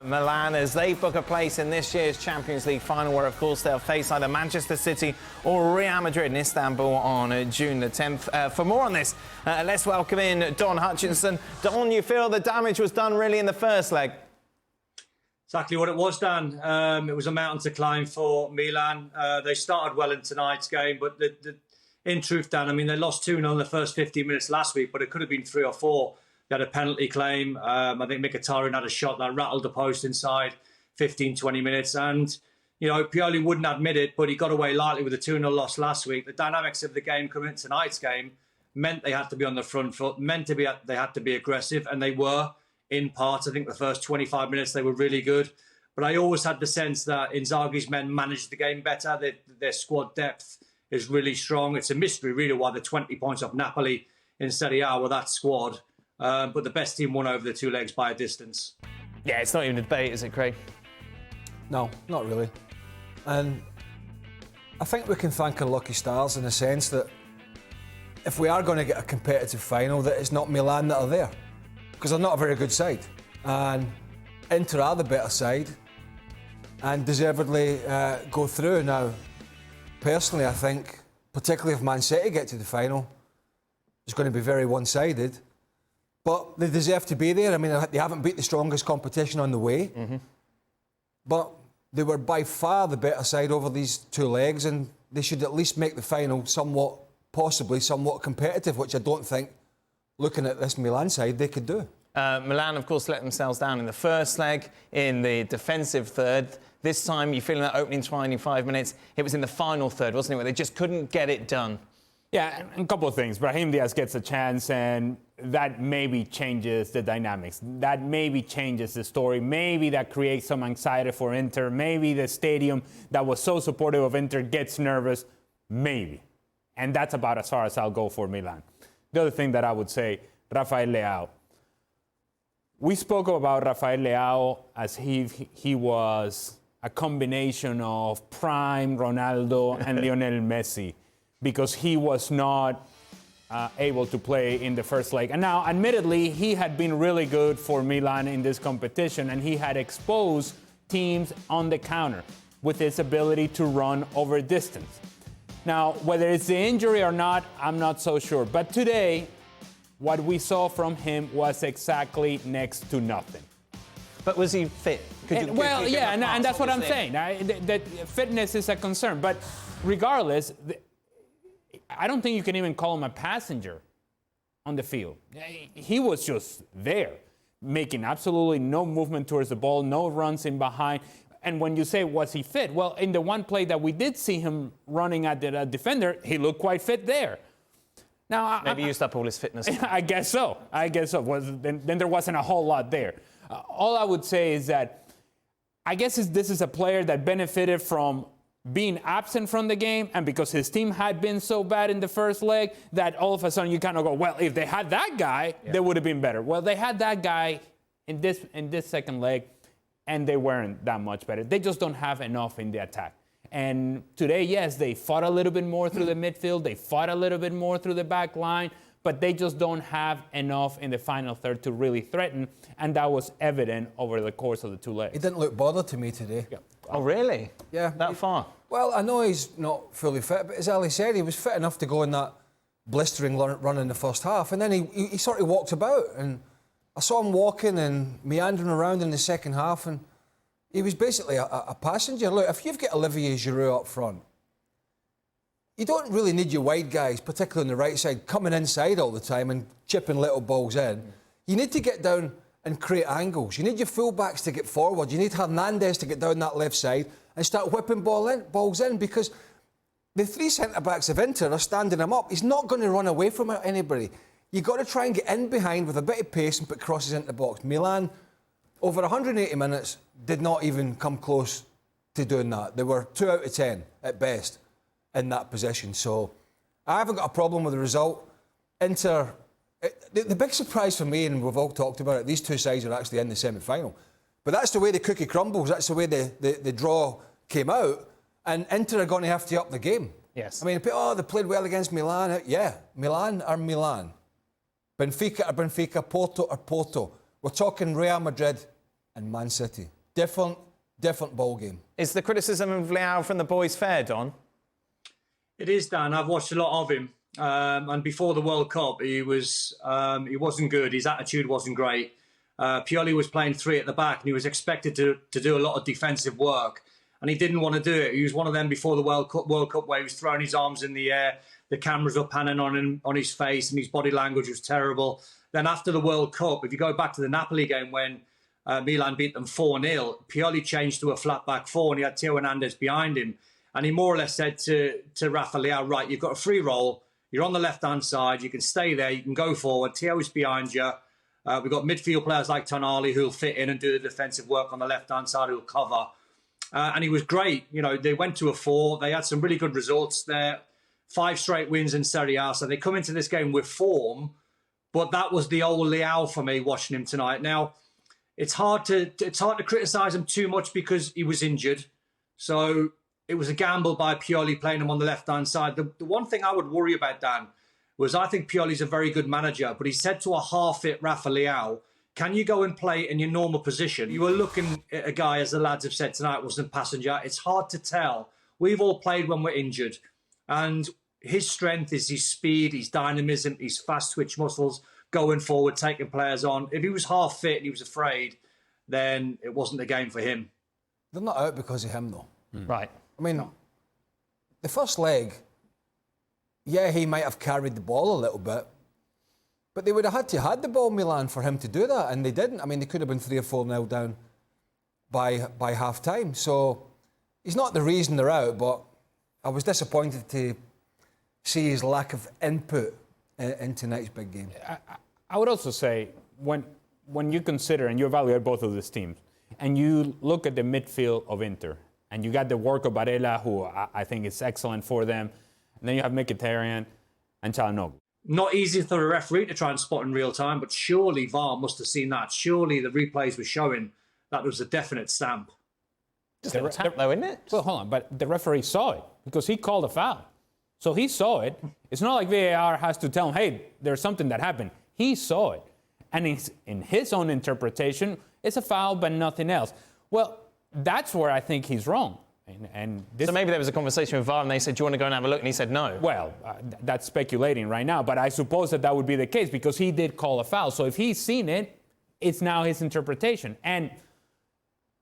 Milan as they book a place in this year's Champions League final, where, of course, they'll face either Manchester City or Real Madrid in Istanbul on June the 10th. For more on this, let's welcome in Don Hutchison. Don, you feel the damage was done really in the first leg? Exactly what it was, Dan. It was a mountain to climb for Milan. They started well in tonight's game, but in truth, Dan, I mean, they lost 2-0 in the first 15 minutes last week, but it could have been 3 or 4. They had a penalty claim. I think Mkhitaryan had a shot that rattled the post inside 15, 20 minutes. And, you know, Pioli wouldn't admit it, but he got away lightly with a 2-0 loss last week. The dynamics of the game coming into tonight's game meant they had to be on the front foot, they had to be aggressive, and they were. In parts, I think the first 25 minutes they were really good. But I always had the sense that Inzaghi's men managed the game better. Their squad depth is really strong. It's a mystery, really, why they're 20 points off Napoli in Serie A with that squad. But the best team won over the 2 legs by a distance. Yeah, it's not even a debate, is it, Craig? No, not really. And I think we can thank our lucky stars in the sense that if we are going to get a competitive final, that it's not Milan that are there. Because they're not a very good side. And Inter are the better side and deservedly go through. Now, personally, I think, particularly if Man City get to the final, it's going to be very one-sided. But they deserve to be there. I mean, they haven't beat the strongest competition on the way. Mm-hmm. But they were by far the better side over these 2 legs, and they should at least make the final possibly somewhat competitive, which I don't think, looking at this Milan side, they could do. Milan, of course, let themselves down in the first leg, in the defensive third. This time, you feel in that opening 25 minutes, it was in the final third, wasn't it, where they just couldn't get it done? Yeah, a couple of things. Brahim Diaz gets a chance, and that maybe changes the dynamics. That maybe changes the story. Maybe that creates some anxiety for Inter. Maybe the stadium that was so supportive of Inter gets nervous. Maybe. And that's about as far as I'll go for Milan. The other thing that I would say, Rafael Leão. We spoke about Rafael Leão as he was a combination of prime Ronaldo and Lionel Messi, because he was not able to play in the first leg. And now, admittedly, he had been really good for Milan in this competition, and he had exposed teams on the counter with his ability to run over distance. Now, whether it's the injury or not, I'm not so sure. But today, what we saw from him was exactly next to nothing. But was he fit? And that's what I'm saying. That fitness is a concern. But regardless, I don't think you can even call him a passenger on the field. He was just there, making absolutely no movement towards the ball, no runs in behind. And when you say, was he fit? Well, in the one play that we did see him running at the defender, he looked quite fit there. Now, maybe used up all his fitness. I guess so. Then there wasn't a whole lot there. All I would say is that I guess this is a player that benefited from being absent from the game, and because his team had been so bad in the first leg, that all of a sudden you kind of go, well, if they had that guy, they would have been better. Well, they had that guy in this second leg, and they weren't that much better. They just don't have enough in the attack. And today, yes, they fought a little bit more through the midfield. They fought a little bit more through the back line, but they just don't have enough in the final third to really threaten. And that was evident over the course of the 2 legs. He didn't look bothered to me today. Yeah. Oh, really? Yeah. That far? Well, I know he's not fully fit, but as Ali said, he was fit enough to go in that blistering run in the first half. And then he sort of walked about. And I saw him walking and meandering around in the second half, and he was basically a passenger. Look, if you've got Olivier Giroud up front, you don't really need your wide guys, particularly on the right side, coming inside all the time and chipping little balls in. You need to get down and create angles. You need your full-backs to get forward. You need Hernandez to get down that left side and start whipping balls in, because the 3 centre-backs of Inter are standing him up. He's not going to run away from anybody. You've got to try and get in behind with a bit of pace and put crosses into the box. Milan, over 180 minutes, did not even come close to doing that. They were 2 out of 10 at best in that position. So I haven't got a problem with the result. Inter, the big surprise for me, and we've all talked about it, these 2 sides are actually in the semi-final. But that's the way the cookie crumbles. That's the way the draw came out. And Inter are going to have to up the game. Yes. I mean, they played well against Milan. Yeah, Milan are Milan. Benfica are Benfica, Porto are Porto. We're talking Real Madrid and Man City. different ball game. Is the criticism of Leão from the boys fair, Don? It is, Dan. I've watched a lot of him. And before the World Cup, he wasn't good. His attitude wasn't great. Pioli was playing three at the back and he was expected to do a lot of defensive work. And he didn't want to do it. He was one of them before the World Cup where he was throwing his arms in the air. The cameras were panning on his face and his body language was terrible. Then after the World Cup, if you go back to the Napoli game when Milan beat them 4-0, Pioli changed to a flat back four and he had Theo Hernandez behind him. And he more or less said to Rafael, right, you've got a free roll. You're on the left-hand side. You can stay there. You can go forward. Theo is behind you. We've got midfield players like Tonali who'll fit in and do the defensive work on the left-hand side who'll cover. And he was great. You know, they went to a 4. They had some really good results there. 5 straight wins in Serie A. So they come into this game with form. But that was the old Leão for me watching him tonight. Now, it's hard to criticise him too much because he was injured. So it was a gamble by Pioli playing him on the left-hand side. The one thing I would worry about, Dan, was I think Pioli's a very good manager, but he said to a half-fit Rafael, can you go and play in your normal position? You were looking at a guy, as the lads have said tonight, wasn't passenger. It's hard to tell. We've all played when we're injured. And his strength is his speed, his dynamism, his fast twitch muscles, going forward, taking players on. If he was half-fit and he was afraid, then it wasn't the game for him. They're not out because of him, though. Right. I mean, the first leg, yeah, he might have carried the ball a little bit, but they would have had to had the ball, Milan, for him to do that, and they didn't. I mean, they could have been 3 or 4-0 down by half-time. So he's not the reason they're out, but I was disappointed to see his lack of input in tonight's big game. I would also say, when you consider and you evaluate both of these teams, and you look at the midfield of Inter, and you got the work of Barella, who I think is excellent for them, and then you have Mkhitaryan and Çalhanoğlu. Not easy for a referee to try and spot in real time, but surely VAR must have seen that. Surely the replays were showing that there was a definite stamp. Just a tap, though, isn't it? Well, hold on, but the referee saw it because he called a foul. So he saw it. It's not like VAR has to tell him, hey, there's something that happened. He saw it. And in his own interpretation, it's a foul, but nothing else. Well, that's where I think he's wrong. So maybe there was a conversation with VAR and they said, do you want to go and have a look? And he said no. Well, that's speculating right now, but I suppose that would be the case because he did call a foul. So if he's seen it, it's now his interpretation. And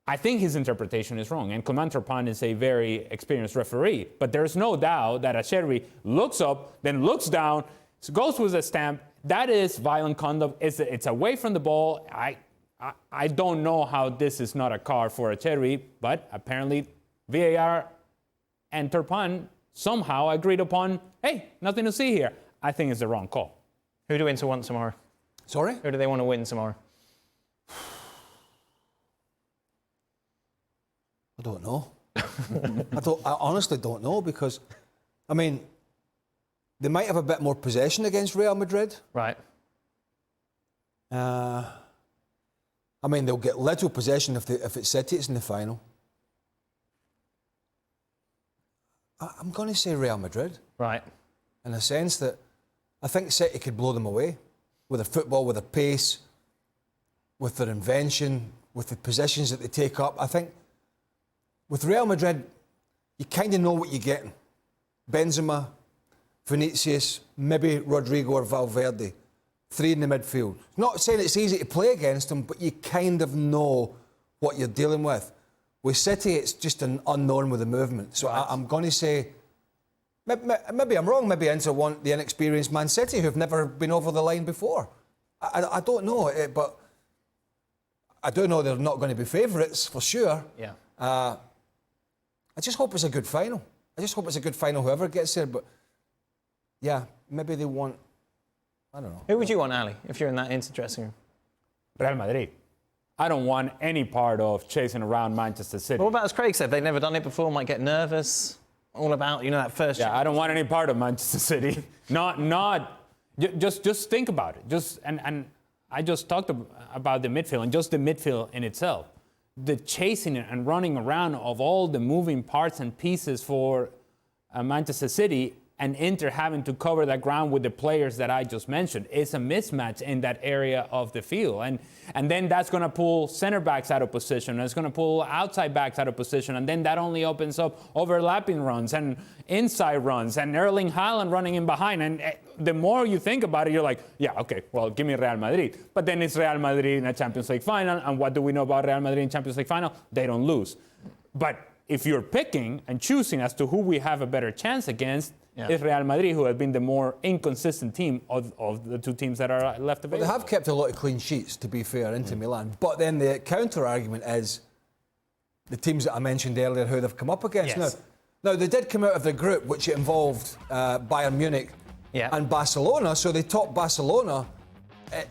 I think his interpretation is wrong. And Clement Turpin is a very experienced referee. But there's no doubt that Acerbi looks up, then looks down, goes with a stamp. That is violent conduct. It's away from the ball. I don't know how this is not a card for Acerbi, but apparently VAR and Turpin somehow agreed upon, hey, nothing to see here. I think it's the wrong call. Who do Inter want tomorrow? Sorry? Who do they want to win tomorrow? I don't know. I honestly don't know because, I mean, they might have a bit more possession against Real Madrid. Right. I mean, they'll get little possession if it's City, it's in the final. I'm going to say Real Madrid. Right. In a sense that I think City could blow them away with their football, with their pace, with their invention, with the positions that they take up. I think with Real Madrid, you kind of know what you're getting. Benzema, Vinicius, maybe Rodrigo or Valverde. 3 in the midfield. Not saying it's easy to play against them, but you kind of know what you're dealing with. With City, it's just an unknown with the movement. So I'm going to say, maybe I'm wrong, maybe Inter want the inexperienced Man City who've never been over the line before. I don't know, but I do know they're not going to be favourites for sure. Yeah. I just hope it's a good final. I just hope it's a good final, whoever gets there. But yeah, maybe they want, I don't know. Who would you want, Ali, if you're in that Inter dressing room? Real Madrid. I don't want any part of chasing around Manchester City. What about, as Craig said, they've never done it before, miget nervous, all about, that first... Yeah, I don't want any part of Manchester City. Just think about it. And I just talked about the midfield and just the midfield in itself. The chasing and running around of all the moving parts and pieces for Manchester City, and Inter having to cover that ground with the players that I just mentioned. It's a mismatch in that area of the field. And then that's going to pull center backs out of position. It's going to pull outside backs out of position. And then that only opens up overlapping runs and inside runs and Erling Haaland running in behind. And the more you think about it, you're like, yeah, okay, well, give me Real Madrid. But then it's Real Madrid in a Champions League final. And what do we know about Real Madrid in Champions League final? They don't lose. But if you're picking and choosing as to who we have a better chance against, it's Real Madrid, who have been the more inconsistent team of the two teams that are left available. Well, they have kept a lot of clean sheets, to be fair, Inter Milan. But then the counter-argument is the teams that I mentioned earlier who they've come up against. Yes. Now, they did come out of the group, which involved Bayern Munich and Barcelona. So they topped Barcelona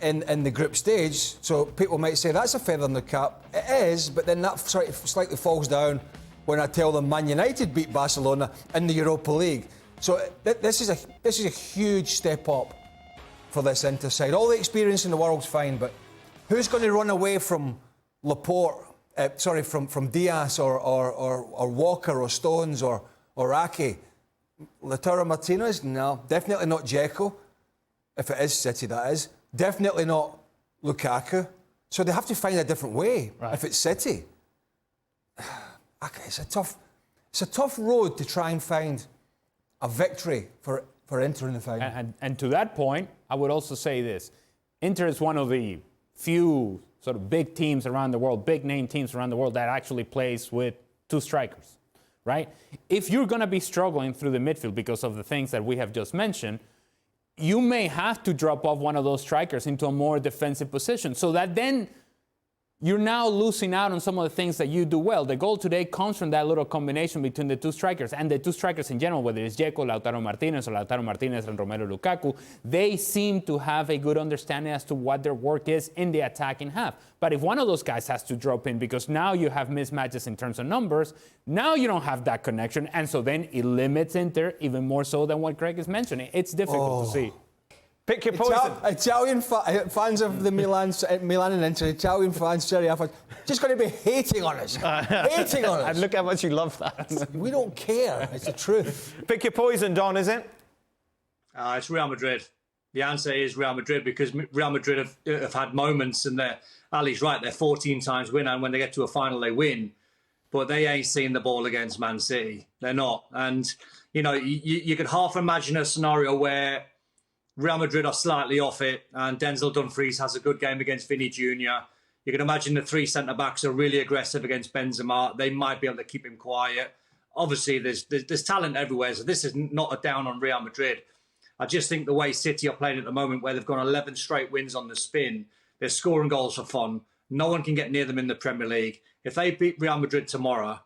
in the group stage. So people might say that's a feather in the cap. It is, but then that slightly falls down when I tell them Man United beat Barcelona in the Europa League. So this is a huge step up for this Inter side. All the experience in the world's fine, but who's going to run away from Laporte? From Diaz or Walker or Stones or Ake? Lautaro Martinez? No, definitely not Dzeko. If it is City, that is. Definitely not Lukaku. So they have to find a different way. Right. If it's City, it's a tough road to try and find a victory for Inter in the final. And to that point, I would also say this. Inter is one of the few sort of big teams around the world, big name teams around the world that actually plays with two strikers, right? If you're going to be struggling through the midfield because of the things that we have just mentioned, you may have to drop off one of those strikers into a more defensive position. So that then you're now losing out on some of the things that you do well. The goal today comes from that little combination between the two strikers. And the two strikers in general, whether it's Dzeko, Lautaro Martinez, or Lautaro Martinez and Romelu Lukaku, they seem to have a good understanding as to what their work is in the attacking half. But if one of those guys has to drop in because now you have mismatches in terms of numbers, now you don't have that connection. And so then it limits Inter even more so than what Craig is mentioning. It's difficult to see. Pick your poison. Italian fans of the Milan and Inter, Italian fans, Serie A fans, just going to be hating on us. Hating on us. And look how much you love that. We don't care. It's the truth. Pick your poison, Don, is it? It's Real Madrid. The answer is Real Madrid because Real Madrid have had moments and Ali's right, they're 14 times winner, and when they get to a final, they win. But they ain't seen the ball against Man City. They're not. And, you could half imagine a scenario where Real Madrid are slightly off it and Denzel Dumfries has a good game against Vinny Jr. You can imagine the three centre-backs are really aggressive against Benzema. They might be able to keep him quiet. Obviously, there's talent everywhere, so this is not a down on Real Madrid. I just think the way City are playing at the moment, where they've gone 11 straight wins on the spin, they're scoring goals for fun. No one can get near them in the Premier League. If they beat Real Madrid tomorrow,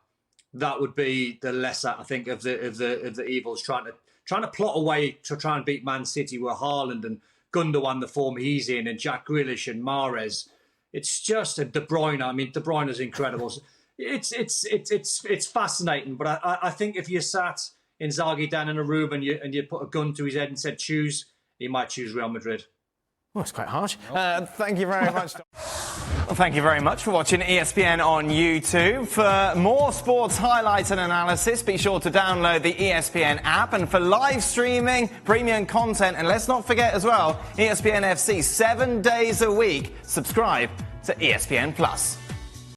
that would be the lesser, I think, of the evils trying to plot a way to try and beat Man City with Haaland and Gundogan, the form he's in, and Jack Grealish and Mahrez. It's just a De Bruyne. I mean, De Bruyne is incredible. It's fascinating. But I think if you sat Inzaghi down in a room and you put a gun to his head and said choose, he might choose Real Madrid. Oh, it's quite harsh. Thank you very much. Well, thank you very much for watching ESPN on YouTube. For more sports highlights and analysis, be sure to download the ESPN app. And for live streaming, premium content, and let's not forget as well, ESPN FC 7 days a week. Subscribe to ESPN Plus.